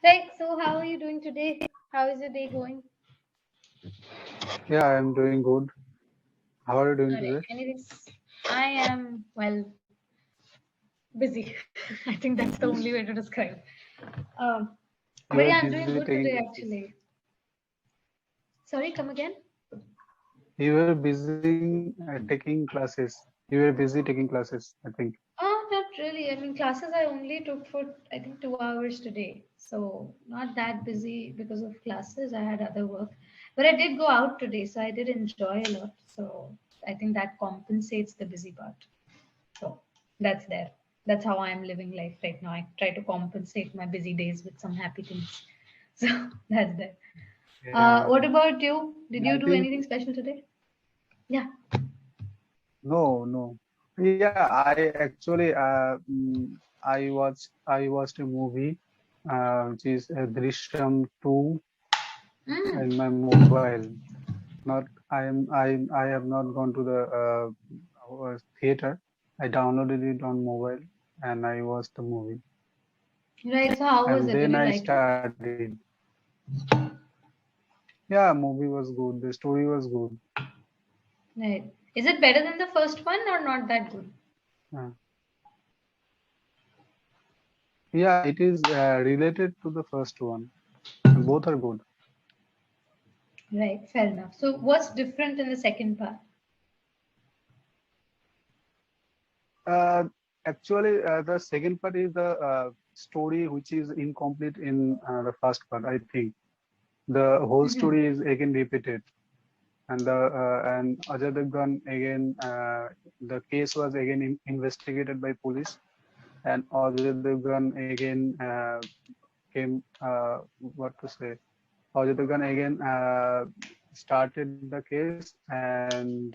Right, so how are you doing today? How is your day going? Yeah, I'm doing good. How are you doing Alright, today? anything? I am, well, busy. I think that's the only way to describe. Um, You but were yeah, I'm doing busy good taking today classes. actually. Sorry, come again? You were busy taking classes. You were busy taking classes, I think. Oh, not really. I mean, classes I only took for I think 2 hours today. So not that busy because of classes. I had other work. But I did go out today, so I did enjoy a lot. So I think that compensates the busy part. So that's there. That's how I'm living life right now. I try to compensate my busy days with some happy things. So that's there. Yeah. What about you? Did I you do think anything special today? Yeah. no, no. Yeah, I watched a movie, which is Drishyam 2 Mm. in my mobile. Not I have not gone to the theater. I downloaded it on mobile and I watched the movie. Right. So how was And it? Did then you I like it? studied. Yeah, movie was good. The story was good. Right. Is it better than the first one or not that good? Uh, yeah, it is related to the first one. Both are good. Right. Fair enough. So what's different in the second part? Uh, Actually, the second part is the story which is incomplete in the first part. I think the whole Hmm. story is again repeated, and the and Ajay Devgan again the case was again investigated by police, and Ajay Devgan again came what to say. Ajay Devgan again started the case, and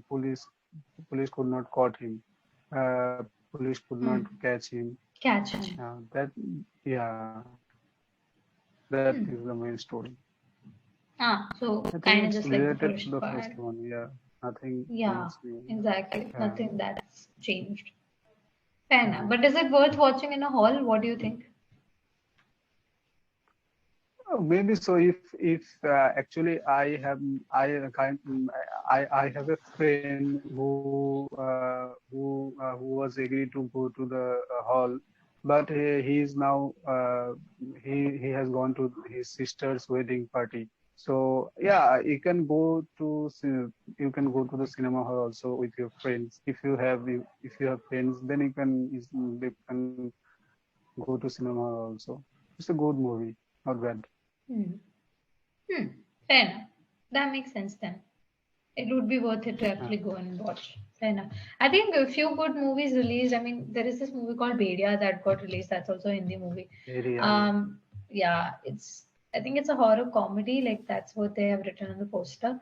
police could not caught him. Police could not Hmm. catch him. Catch him. Yeah, that is Hmm. the main story. Ah, I so think kind of it's just like the related to the first first part. one. Yeah, nothing Yeah, else new. exactly. Yeah. Nothing that's changed. Fair Yeah. enough. But is it worth watching in a hall? What do you think? Oh, maybe so. If actually I kind I have a friend who was agreed to go to the hall, but he is now he has gone to his sister's wedding party. So yeah, you can go to the cinema hall also with your friends. If you have friends, then you can go to cinema hall also. It's a good movie, not bad. Hmm. Hmm. Fair enough. That makes sense then. It would be worth it to Yeah. actually go and watch. Fair enough. I think a few good movies released. I mean, there is this movie called Bedia that got released. That's also a Hindi movie. Area, yeah. Um, yeah, it's. I think it's a horror comedy. Like that's what they have written on the poster.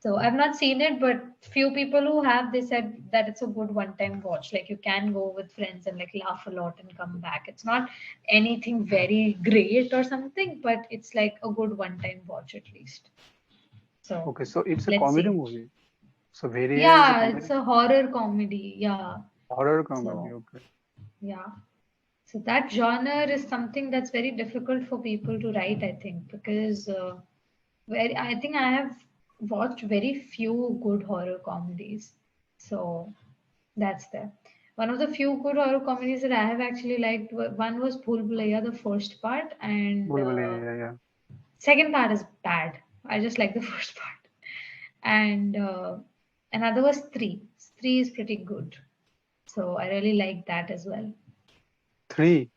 So I've not seen it, but few people who have, they said that it's a good one-time watch. Like you can go with friends and like laugh a lot and come back. It's not anything very great or something, but it's like a good one-time watch at least. So Okay, so it's a let's comedy see. movie. So Veria is a Yeah, comedy, it's a horror comedy. Yeah. horror comedy. So, Okay. yeah. So that genre is something that's very difficult for people to write, I think, because I think I have watched very few good horror comedies. So that's there. One of the few good horror comedies that I have actually liked, one was Bhool Bhulaiya, the first part, and Bulbuli, yeah, yeah. second part is bad. I just like the first part. And another was Three. Three is pretty good. So I really like that as well. Three.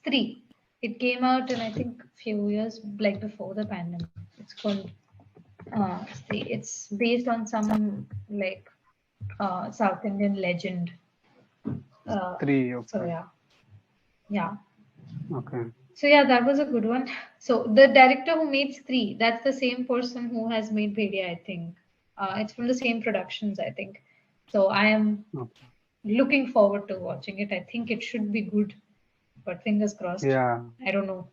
Three. It came out in I think few years like before the pandemic. It's called Three. It's based on some like South Indian legend. Uh, Three. so Okay. yeah, yeah. Okay. So yeah, that was a good one. So the director who made Three, that's the same person who has made Bhedia, I think. It's from the same productions, I think. So I am Okay. looking forward to watching it. I think it should be good, but fingers crossed. Yeah. I don't know.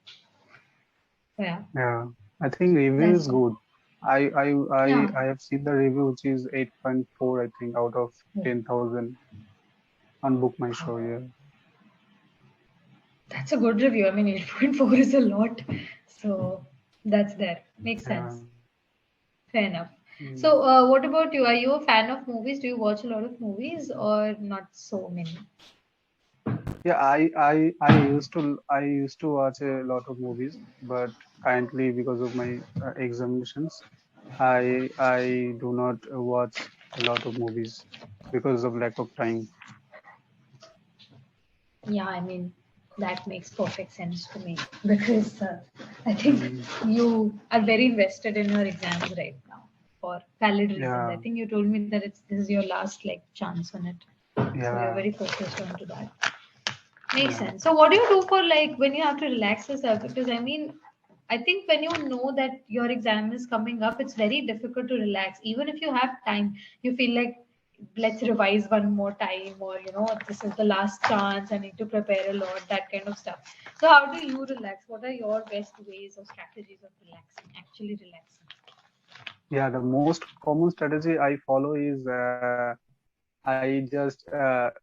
So yeah, Yeah. I think review that's is it. good. Yeah, I have seen the review, which is 8.4, I think, out of 10,000 on Book My Show. Yeah. That's a good review. I mean, 8.4 is a lot. So that's there. Makes Yeah. sense. Fair enough. Mm. So, what about you? Are you a fan of movies? Do you watch a lot of movies or not so many? Yeah, I used to watch a lot of movies, but currently because of my examinations, I do not watch a lot of movies because of lack of time. Yeah, I mean, that makes perfect sense to me because I think Mm. you are very invested in your exams right now for valid reasons. I Yeah, think you told me that this is your last like chance on it, so you're yeah, very focused onto that. Makes yeah, sense. So, what do you do for like when you have to relax yourself? Because I mean, I think when you know that your exam is coming up, it's very difficult to relax. Even if you have time, you feel like let's revise one more time, or this is the last chance. I need to prepare a lot, that kind of stuff. So, how do you relax? What are your best ways or strategies of relaxing? Actually, relaxing. yeah. The most common strategy I follow is I just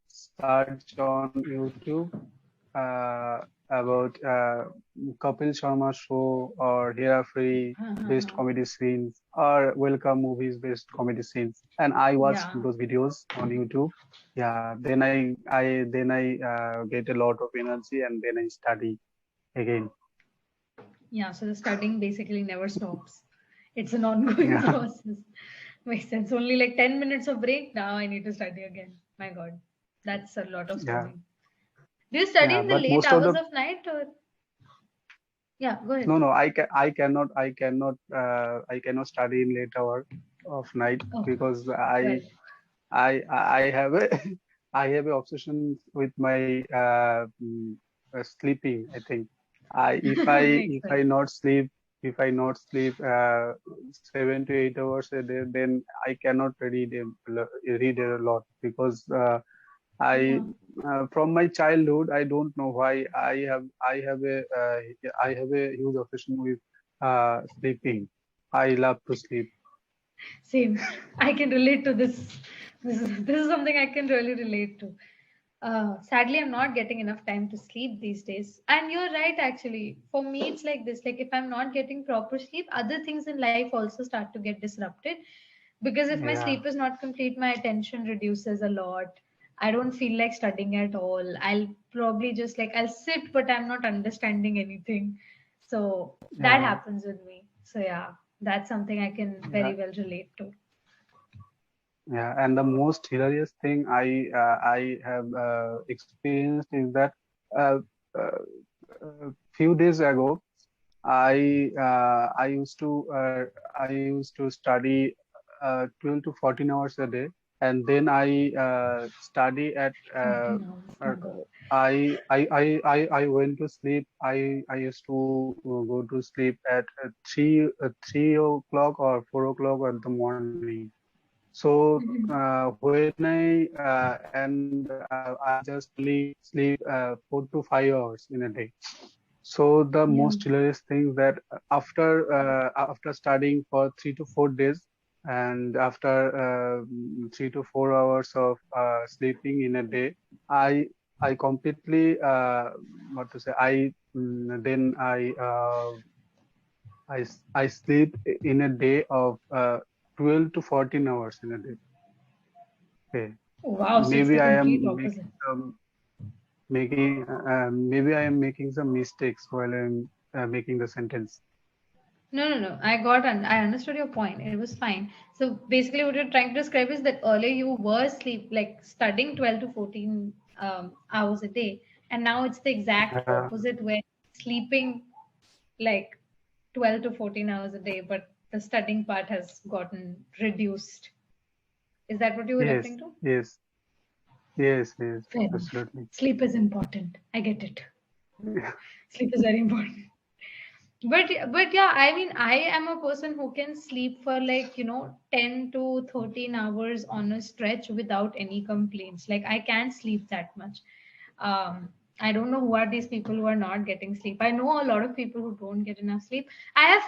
search on YouTube uh, about Kapil Sharma show or Hera Free based comedy scenes or Welcome movies based comedy scenes, and I watch Yeah. those videos on YouTube. Yeah, then I get a lot of energy, and then I study again. Yeah, so the studying basically never stops. It's an ongoing Yeah, process. Makes sense. Only like 10 minutes of break. Now I need to study again. My God, that's a lot of yeah, studying. Do you study yeah. in the But late most of hours the of night or? Yeah, go ahead. no, I cannot study in late hour of night Oh, because right. I have a I have a obsession with my sleeping. I think Makes if sense. I not sleep if I not sleep 7 to 8 hours a day, then I cannot read a lot because I Yeah. from my childhood I don't know why I have a huge obsession with sleeping. I love to sleep. Same. I can relate to this. This is something I can really relate to. Sadly, I'm not getting enough time to sleep these days. And you're right, actually. For me, it's like this. Like, if I'm not getting proper sleep, other things in life also start to get disrupted. Because if my Yeah, sleep is not complete, my attention reduces a lot. I don't feel like studying at all. I'll probably just like, I'll sit, but I'm not understanding anything. So that yeah, happens with me. So, yeah, that's something I can yeah. very well relate to. Yeah, and the most hilarious thing I have experienced is that uh, uh, few days ago I used to study 12 to 14 hours a day, and then I study at 14 hours. My uh, God. I went to sleep. I used to go to sleep at 3 o'clock or 4 o'clock in the morning. So when I just only sleep 4 to 5 hours in a day. So the Yeah. most hilarious thing that after studying for 3 to 4 days and after 3 to 4 hours of sleeping in a day, I I completely what to say then I sleep in a day of 12 to 14 hours in a day. Okay. Wow, so it's the Maybe I complete am opposite. maybe I am making some mistakes while I'm making the sentence. No, no, no. I understood your point. It was fine. So basically, what you're trying to describe is that earlier you were like studying 12 to 14 hours a day, and now it's the exact opposite where sleeping like 12 to 14 hours a day, but the studying part has gotten reduced. Is that what you were Yes, referring to? yes, yes, yes, Fair enough. absolutely. Sleep is important. I get it. Sleep is very important. But yeah, I mean, I am a person who can sleep for like 10 to 13 hours on a stretch without any complaints. Like I can sleep that much. I don't know who are these people who are not getting sleep. I know a lot of people who don't get enough sleep. I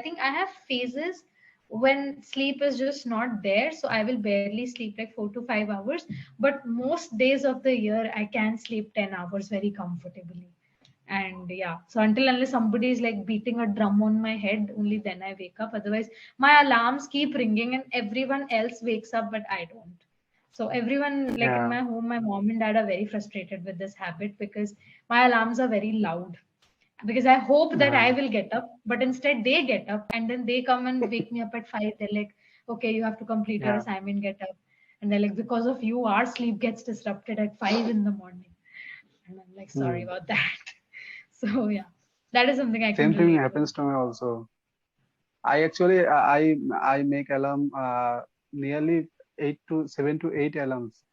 think I have phases when sleep is just not there, so I will barely sleep like 4 to 5 hours. But most days of the year I can sleep 10 hours very comfortably. And yeah, so until unless somebody is like beating a drum on my head, only then I wake up. Otherwise, my alarms keep ringing and everyone else wakes up, but I don't. So everyone, like in Yeah. my home, my mom and dad are very frustrated with this habit because my alarms are very loud. Because I hope that I Yeah. will get up, but instead they get up and then they come and wake me up at 5. They're like, okay, you have to complete your Yeah. assignment, get up. And they're like, because of you, our sleep gets disrupted at 5 in the morning. And I'm like, sorry Hmm. about that. So yeah, that is something I can Same thing relate with. happens to me also. I actually I make alarm nearly 7 to 8 alarms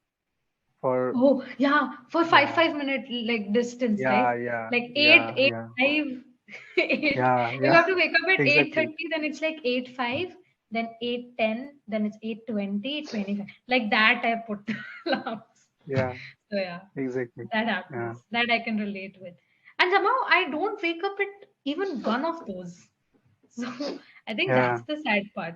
for Oh yeah, for five yeah 5 minute like distance, yeah right? yeah Like yeah eight yeah five, eight. yeah If you yeah have to wake up at eight exactly thirty, then it's like 8:05, then 8:10, then it's 8:20, 25. Like that I put the alarms. yeah So yeah, exactly that yeah happens. That I can relate with. And somehow I don't wake up at even one of those. So I think yeah that's the sad part.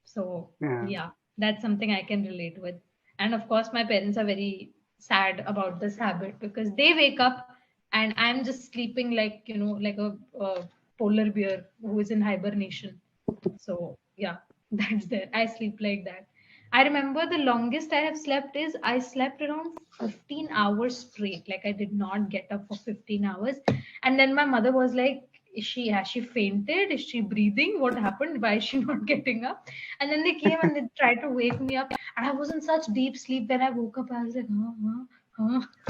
So yeah yeah, that's something I can relate with. And of course, my parents are very sad about this habit because they wake up and I'm just sleeping like, like a polar bear who is in hibernation. So yeah, that's there. I sleep like that. I remember the longest I have slept is I slept around 15 hours straight. Like I did not get up for 15 hours. And then my mother was like, has she fainted? Is she breathing? What happened? Why is she not getting up? And then they came and they tried to wake me up. And I was in such deep sleep. When I woke up, I was like,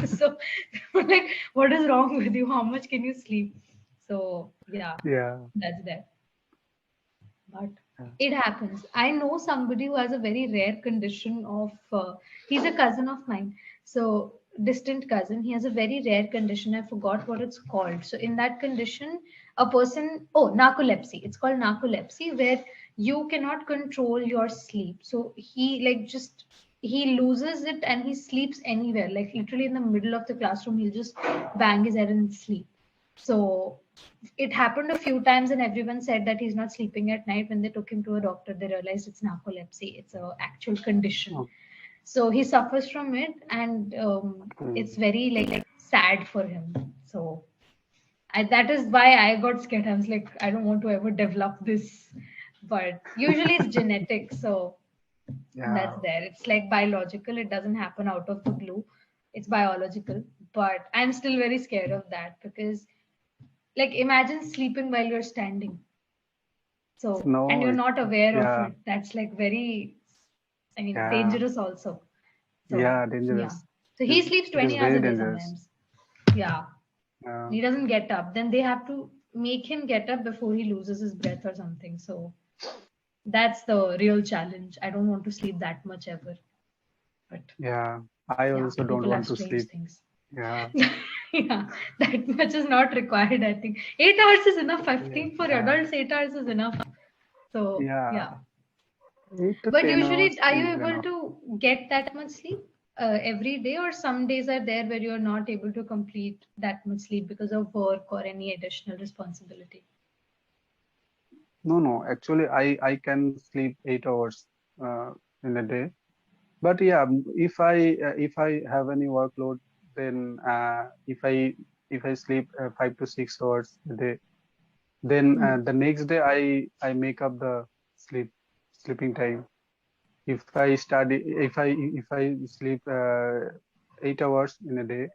So they were like, what is wrong with you? How much can you sleep? So yeah, yeah that's that. But yeah it happens. I know somebody who has a very rare condition of, he's a cousin of mine. So, distant cousin. He has a very rare condition. I forgot what it's called. So, in that condition, narcolepsy. It's called narcolepsy, where you cannot control your sleep. So, he loses it and he sleeps anywhere. Like, literally in the middle of the classroom, he'll just bang his head and sleep. So it happened a few times, and everyone said that he's not sleeping at night. When they took him to a doctor, they realized it's narcolepsy. It's a actual condition. oh, So he suffers from it, and it's mm, very like sad for him. So that is why I got scared. I was like, I don't want to ever develop this. But usually it's genetic, so yeah that's there. It's like biological. It doesn't happen out of the blue. It's biological. But I'm still very scared of that because like imagine sleeping while you're standing. So, and no you're not aware of yeah it. That's like very, I mean, yeah dangerous also. So, yeah yeah. dangerous So it he is sleeps it is 20 hours very a day dangerous sometimes. Yeah. yeah He doesn't get up. Then they have to make him get up before he loses his breath or something. So that's the real challenge. I don't want to sleep that much ever. But yeah I yeah, also don't people have want to strange sleep things. yeah Yeah, that much is not required, I think. 8 hours is enough. I think for yeah adults, 8 hours is enough. So, yeah yeah. 8 to But 10 usually, hours are you is able enough. to get that much sleep every day, or some days are there where you're not able to complete that much sleep because of work or any additional responsibility? No, no. Actually, I can sleep 8 hours in a day. But yeah, if I have any workload, then if I sleep 5 to 6 hours a day, then Hmm. the next day I make up the sleeping time. If I sleep 8 hours in a day,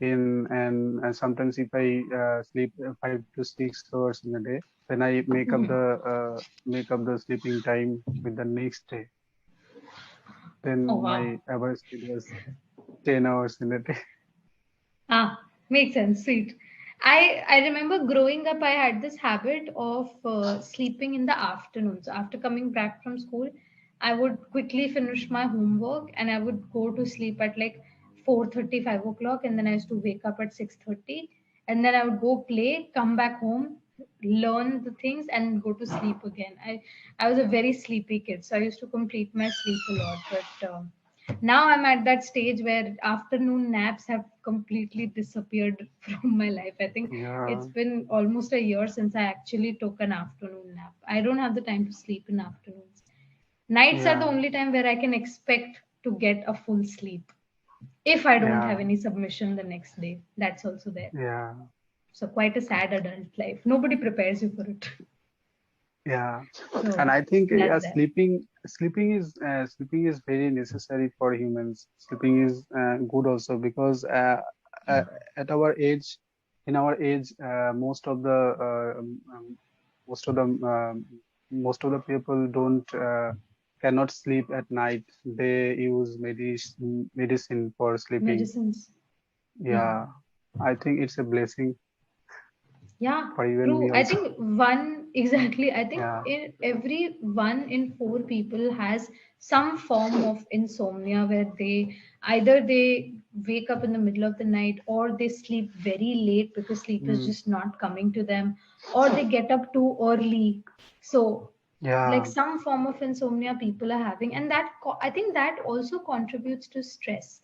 in and sometimes if I sleep 5 to 6 hours in a day, then I make up the sleeping time with the next day. Oh, Then wow. my average sleep was 10 hours in a day. Ah, makes sense. Sweet. I remember growing up, I had this habit of sleeping in the afternoon. So after coming back from school, I would quickly finish my homework and I would go to sleep at like 4:30, 5 o'clock, and then I used to wake up at 6:30, and then I would go play, come back home, learn the things, and go to sleep again. I was a very sleepy kid, so I used to complete my sleep a lot, but. Now I'm at that stage where afternoon naps have completely disappeared from my life. I think it's Yeah, been almost a year since I actually took an afternoon nap. I don't have the time to sleep in afternoons. Nights are the yeah, only time where I can expect to get a full sleep. if I don't have Yeah. any submission the next day. That's also there. Yeah. So quite a sad adult life. Nobody prepares you for it. Yeah. And So I think that's there. sleeping is very necessary for humans. Sleeping is good also because uh, at our age, in our age, most of the most of the people don't cannot sleep at night. They use medicine for sleeping. Medicines. Yeah. Yeah, I think it's a blessing Yeah, for even true. me I also. think exactly. I think Yeah. in every 1 in 4 people has some form of insomnia where they wake up in the middle of the night, or they sleep very late because sleep is Mm. just not coming to them, or they get up too early. So like Yeah. some form of insomnia people are having, and I think that also contributes to stress.